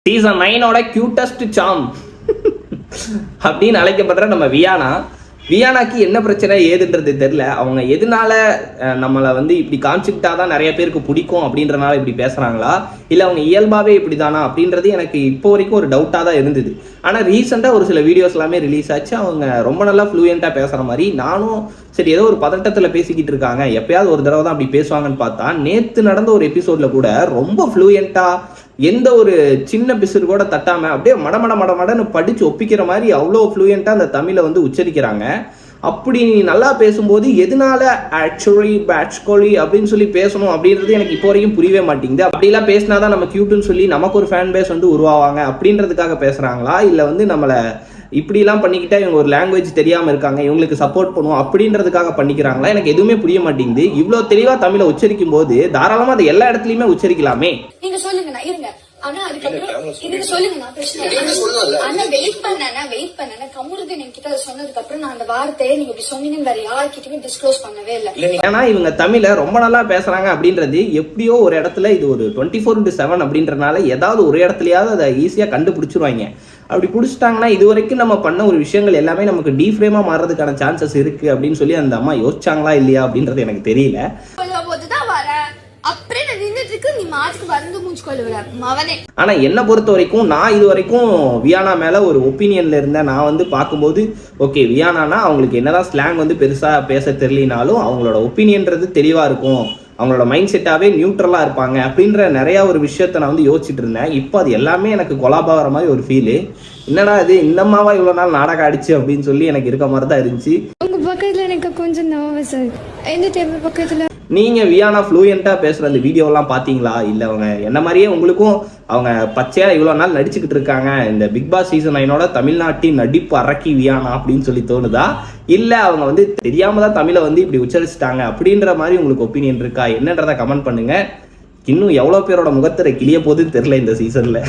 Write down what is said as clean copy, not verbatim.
Season 9ஓட cutest சாம் அப்படின்னு அழைக்கப்படுற நம்ம வியானாக்கு என்ன பிரச்சனை ஏதுன்றது தெரியல. அவங்க எதனால நம்மளை வந்து இப்படி காமிச்சுக்கிட்டா தான் நிறைய பேருக்கு பிடிக்கும் அப்படின்றனால இப்படி பேசுகிறாங்களா, இல்லை அவங்க இயல்பாகவே இப்படி தானா அப்படின்றது எனக்கு இப்போ வரைக்கும் ஒரு டவுட்டாக தான் இருந்தது. ஆனால் ரீசெண்டாக ஒரு சில வீடியோஸ் எல்லாமே ரிலீஸ் ஆச்சு. அவங்க ரொம்ப நல்லா ஃப்ளூயண்ட்டாக பேசுகிற மாதிரி, நானும் சரி ஏதோ ஒரு பதட்டத்தில் பேசிக்கிட்டு இருக்காங்க, எப்பயாவது ஒரு தடவை தான் அப்படி பேசுவாங்கன்னு பார்த்தா, நேற்று நடந்த ஒரு எபிசோடில் கூட ரொம்ப ஃப்ளூயண்ட்டாக எந்த ஒரு சின்ன பிசுறு கூட தட்டாமல் அப்படியே மடன்னு படித்து ஒப்பிக்கிற மாதிரி அவ்வளோ ஃப்ளூயண்ட்டாக அந்த தமிழை வந்து உச்சரிக்கிறாங்க. அப்படி நல்லா பேசும்போது எதனால ஆக்சுவலி பேட்ச்கோலி அப்படின்னு சொல்லி பேசணும் அப்படின்றது எனக்கு இப்போ வரைக்கும் புரியவே மாட்டேங்குது. அப்படிலாம் பேசினாதான் நம்ம கியூட்டுன்னு சொல்லி நமக்கு ஒரு ஃபேன் பேஸ் வந்து உருவாவாங்க அப்படின்றதுக்காக பேசுகிறாங்களா, இல்லை வந்து நம்மளை இப்படிலாம் பண்ணிக்கிட்டா இவங்க ஒரு லாங்குவேஜ் தெரியாமல் இருக்காங்க, இவங்களுக்கு சப்போர்ட் பண்ணுவோம் அப்படின்றதுக்காக பண்ணிக்கிறாங்களா, எனக்கு எதுவுமே புரிய மாட்டேங்குது. இவ்வளோ தெளிவாக தமிழை உச்சரிக்கும் போது தாராளமாக அதை எல்லா இடத்துலையுமே உச்சரிக்கலாமே. நீங்க சொல்லுங்கண்ணா, இருங்க. ஆனா அதுக்கப்புறம் இதுக்கு சொல்லுங்கண்ணா, பிரச்சனை ஆனா வெயிட் பண்ண கமுருதன் என்கிட்ட அதை சொன்னதுக்கு அப்புறம் நான் அந்த வார்த்தையை நீங்க இப்படி சொன்னீங்கன்னு வேற யாருக்கிட்டயுமே டிஸ்க்ளோஸ் பண்ணவே இல்லை. ஏன்னா இவங்க தமிழை ரொம்ப நல்லா பேசுறாங்க அப்படின்றது எப்படியோ ஒரு இடத்துல, இது ஒரு 24/7 அப்படின்றனால ஏதாவது ஒரு இடத்துலயாவது அதை ஈஸியா கண்டுபிடிச்சிருவாங்க. அப்படி பிடிச்சிட்டாங்கன்னா இது வரைக்கும் நம்ம பண்ண ஒரு விஷயங்கள் எல்லாமே நமக்கு டீஃப்ரேமா மாறதுக்கான சான்சஸ் இருக்கு அப்படின்னு சொல்லி அந்த அம்மா யோசிச்சாங்களா இல்லையா அப்படின்றது எனக்கு தெரியல. ஆனா என்ன பொறுத்த வரைக்கும், நான் இது வரைக்கும் வியானா மேல ஒரு ஒப்பீனியன்ல இருந்தேன். நான் வந்து பார்க்கும்போது ஓகே, வியானானா அவங்களுக்கு என்னதான் ஸ்லாங் வந்து பெருசா பேச தெரியலனாலும் அவங்களோட ஒப்பீனியன்றது தெளிவா இருக்கும், அவங்களோட மைண்ட் செட்டாவே நியூட்ரலா இருப்பாங்க அப்படின்ற நிறைய ஒரு விஷயத்த நான் வந்து யோசிச்சுட்டு இருந்தேன். இப்போ அது எல்லாமே எனக்கு கொலாபாகிற மாதிரி ஒரு ஃபீலு. என்னடா இது, இந்த அம்மாவா இவ்வளவு நாள் நாடகம் ஆடிச்சு அப்படின்னு சொல்லி எனக்கு இருக்க மாதிரி தான் இருந்துச்சு. உங்க பக்கத்துல எனக்கு கொஞ்சம் நர்வஸ் இருக்கு. எந்த டேபிள் பக்கத்துல நீங்க வியானா ஃப்ளூயண்டா பேசுற அந்த வீடியோலாம் பாத்தீங்களா, இல்ல அவங்க என்ன மாதிரியே உங்களுக்கும் அவங்க பச்சையா இவ்வளவு நாள் நடிச்சுக்கிட்டு இருக்காங்க, இந்த பிக் பாஸ் சீசன் 9ஓட தமிழ்நாட்டின் நடிப்பு அரக்கி வியானா அப்படின்னு சொல்லி தோணுதா, இல்ல அவங்க வந்து தெரியாம தான் தமிழை வந்து இப்படி உச்சரிச்சிட்டாங்க அப்படின்ற மாதிரி உங்களுக்கு ஒப்பீனியன் இருக்கா என்னன்றதை கமெண்ட் பண்ணுங்க. இன்னும் எவ்வளவு பேரோட முகத்திரை கிளிய போகுதுன்னு தெரியல இந்த சீசன்ல.